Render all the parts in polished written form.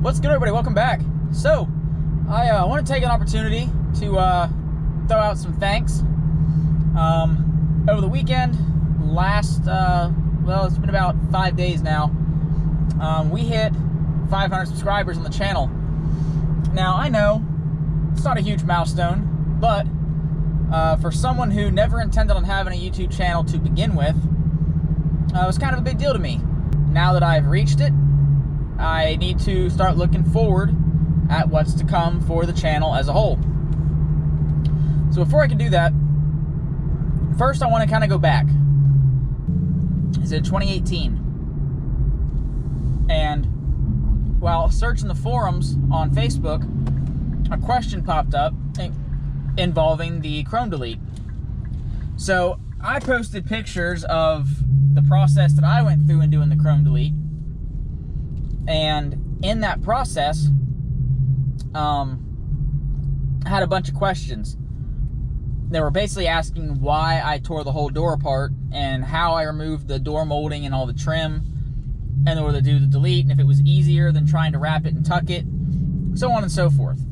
What's good, everybody? Welcome back. So, I want to take an opportunity to throw out some thanks. Over the weekend, well, it's been about 5 days now, we hit 500 subscribers on the channel. Now, I know it's not a huge milestone, but for someone who never intended on having a YouTube channel to begin with, it was kind of a big deal to me. Now that I've reached it, I need to start looking forward at what's to come for the channel as a whole. So before I can do that, first I want to kind of go back. It's in 2018. And while searching the forums on Facebook, a question popped up involving the Chrome delete. So I posted pictures of the process that I went through in doing the Chrome delete. And in that process, I had a bunch of questions. They were basically asking why I tore the whole door apart and how I removed the door molding and all the trim in order to do the delete, and if it was easier than trying to wrap it and tuck it, so on and so forth.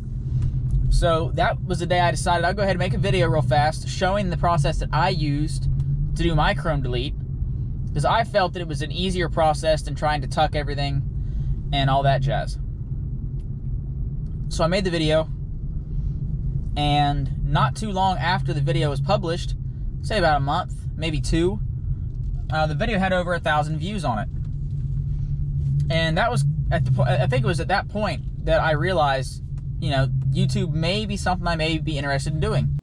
So that was the day I decided I'd go ahead and make a video real fast showing the process that I used to do my Chrome delete, because I felt that it was an easier process than trying to tuck everything and all that jazz. So I made the video, and not too long after the video was published, say about a month, maybe two, the video had over 1,000 views on it. And that was at the I think it was at that point that I realized, you know, YouTube may be something I may be interested in doing.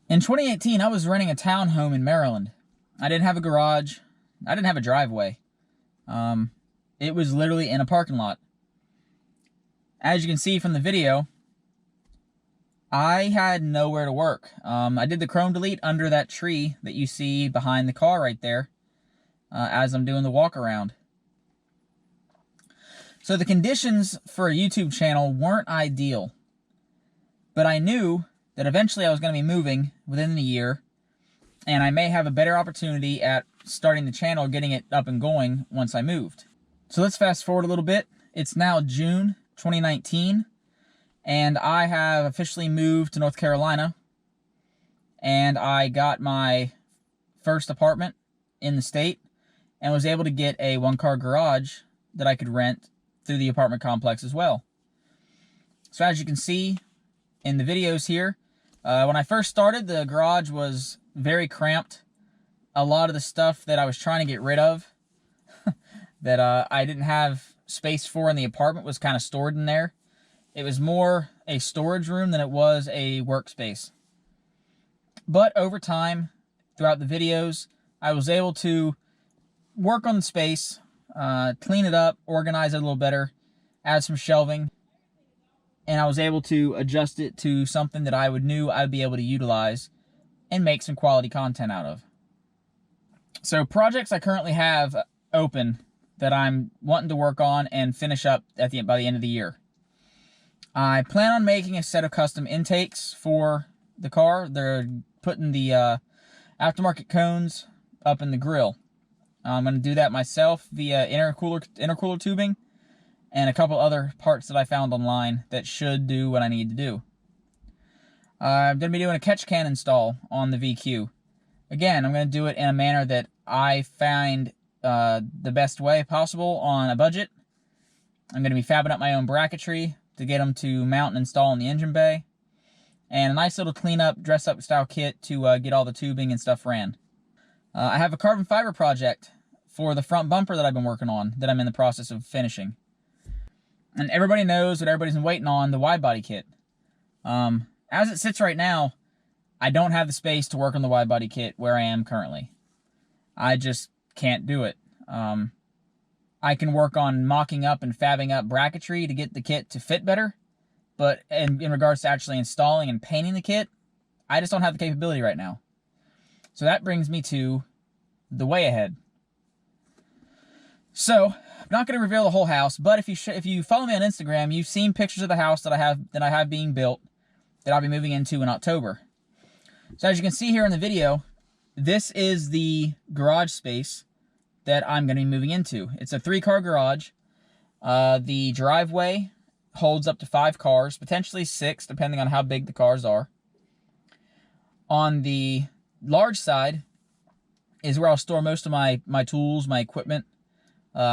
In 2018, I was renting a townhome in Maryland. I didn't have a garage. I didn't have a driveway. It was literally in a parking lot. As you can see from the video, I had nowhere to work. I did the Chrome delete under that tree that you see behind the car right there, as I'm doing the walk around. So the conditions for a YouTube channel weren't ideal, but I knew that eventually I was going to be moving within the year, and I may have a better opportunity at starting the channel, getting it up and going once I moved. So let's fast forward a little bit. It's now June 2019, and I have officially moved to North Carolina, and I got my first apartment in the state and was able to get a one-car garage that I could rent through the apartment complex as well. So as you can see in the videos here, when I first started, the garage was very cramped. A lot of the stuff that I was trying to get rid of that I didn't have space for in the apartment was kind of stored in there. It was more a storage room than it was a workspace. But over time, throughout the videos, I was able to work on the space, clean it up, organize it a little better, add some shelving, and I was able to adjust it to something that I knew I'd be able to utilize and make some quality content out of. So projects I currently have open that I'm wanting to work on and finish up by the end of the year. I plan on making a set of custom intakes for the car. They're putting the aftermarket cones up in the grill. I'm going to do that myself via intercooler tubing and a couple other parts that I found online that should do what I need to do. I'm going to be doing a catch can install on the VQ. Again, I'm going to do it in a manner that I find the best way possible on a budget. I'm going to be fabbing up my own bracketry to get them to mount and install in the engine bay, and a nice little clean-up, dress-up style kit to get all the tubing and stuff ran. I have a carbon fiber project for the front bumper that I've been working on that I'm in the process of finishing. And everybody knows what everybody's been waiting on, the wide body kit. As it sits right now, I don't have the space to work on the wide body kit where I am currently. I just can't do it. I can work on mocking up and fabbing up bracketry to get the kit to fit better, but in regards to actually installing and painting the kit, I just don't have the capability right now. So that brings me to the way ahead. So I'm not going to reveal the whole house, but if you follow me on Instagram, you've seen pictures of the house that I have being built that I'll be moving into in October. So as you can see here in the video, this is the garage space that I'm going to be moving into. It's a 3-car garage. The driveway holds up to 5 cars, potentially 6, depending on how big the cars are. On the large side is where I'll store most of my tools, my equipment,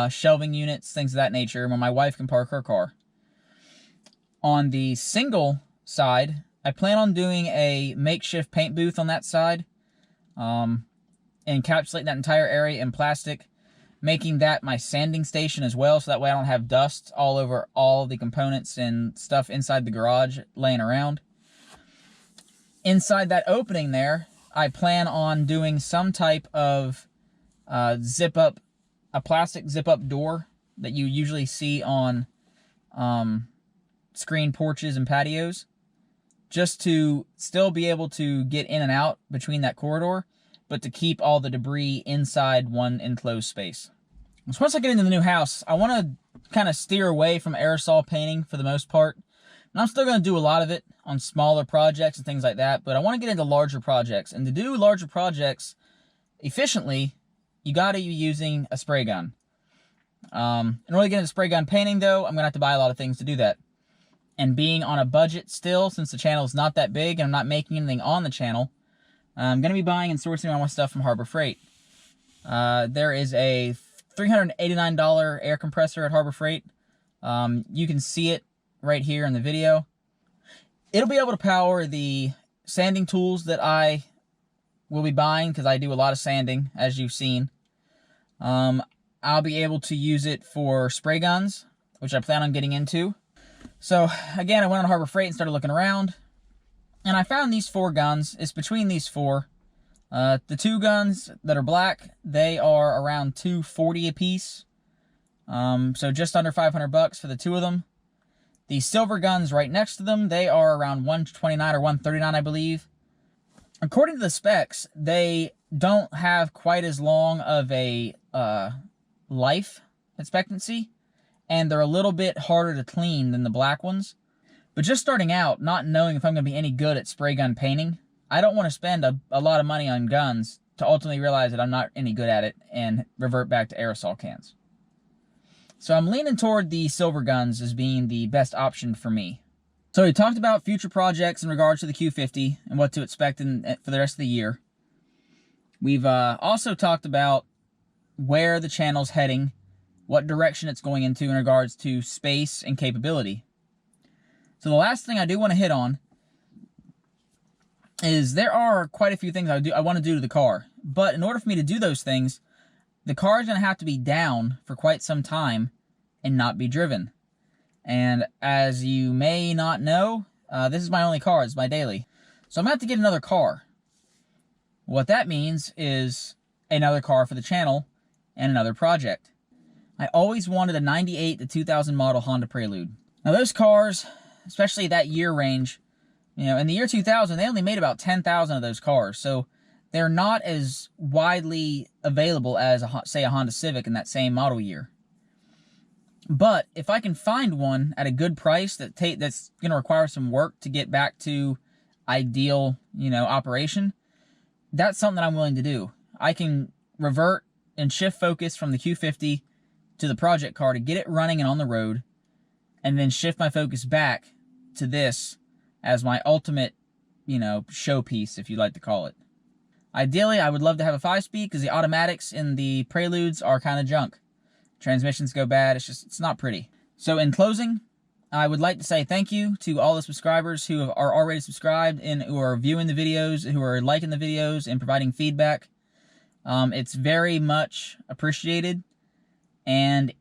shelving units, things of that nature, where my wife can park her car. On the single side, I plan on doing a makeshift paint booth on that side, encapsulating that entire area in plastic, making that my sanding station as well, so that way I don't have dust all over all the components and stuff inside the garage laying around. Inside that opening there, I plan on doing some type of zip-up, a plastic zip-up door that you usually see on screen porches and patios, just to still be able to get in and out between that corridor, but to keep all the debris inside one enclosed space. So once I get into the new house, I want to kind of steer away from aerosol painting for the most part. And I'm still going to do a lot of it on smaller projects and things like that, but I want to get into larger projects. And to do larger projects efficiently, you got to be using a spray gun. In order to get into spray gun painting, though, I'm going to have to buy a lot of things to do that. And being on a budget still, since the channel is not that big and I'm not making anything on the channel, I'm going to be buying and sourcing all my stuff from Harbor Freight. There is a $389 air compressor at Harbor Freight. You can see it right here in the video. It'll be able to power the sanding tools that I will be buying, because I do a lot of sanding, as you've seen. I'll be able to use it for spray guns, which I plan on getting into. So, again, I went on Harbor Freight and started looking around, and I found these 4 guns. It's between these 4. The 2 guns that are black, they are around $240 a piece. So just under $500 for the 2 of them. The silver guns right next to them, they are around $129 or $139, I believe. According to the specs, they don't have quite as long of a life expectancy, and they're a little bit harder to clean than the black ones. But just starting out, not knowing if I'm going to be any good at spray gun painting, I don't want to spend a lot of money on guns to ultimately realize that I'm not any good at it and revert back to aerosol cans. So I'm leaning toward the silver guns as being the best option for me. So we talked about future projects in regards to the Q50 and what to expect for the rest of the year. We've also talked about where the channel's heading, what direction it's going into in regards to space and capability. So the last thing I do want to hit on is there are quite a few things I want to do to the car. But in order for me to do those things, the car is going to have to be down for quite some time and not be driven. And as you may not know, this is my only car. It's my daily. So I'm going to have to get another car. What that means is another car for the channel and another project. I always wanted a 98 to 2000 model Honda Prelude. Now those cars, especially that year range, you know, in the year 2000, they only made about 10,000 of those cars. So they're not as widely available as, say, a Honda Civic in that same model year. But if I can find one at a good price that's going to require some work to get back to ideal, operation, that's something that I'm willing to do. I can revert and shift focus from the Q50 to the project car to get it running and on the road, and then shift my focus back to this as my ultimate, showpiece, if you'd like to call it. Ideally, I would love to have a 5-speed, because the automatics in the Preludes are kind of junk. Transmissions go bad. It's not pretty. So in closing, I would like to say thank you to all the subscribers who are already subscribed and who are viewing the videos, who are liking the videos and providing feedback. It's very much appreciated, and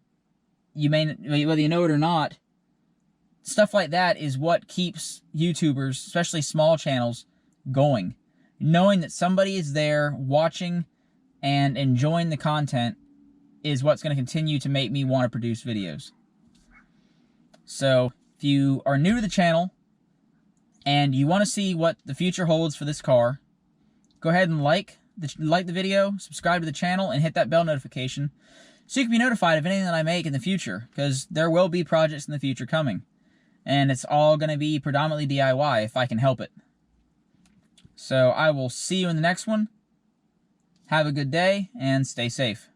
whether you know it or not, stuff like that is what keeps YouTubers, especially small channels, going. Knowing that somebody is there watching and enjoying the content is what's going to continue to make me want to produce videos. So, if you are new to the channel and you want to see what the future holds for this car, go ahead and like the video, subscribe to the channel, and hit that bell notification so you can be notified of anything that I make in the future, because there will be projects in the future coming. And it's all going to be predominantly DIY if I can help it. So I will see you in the next one. Have a good day and stay safe.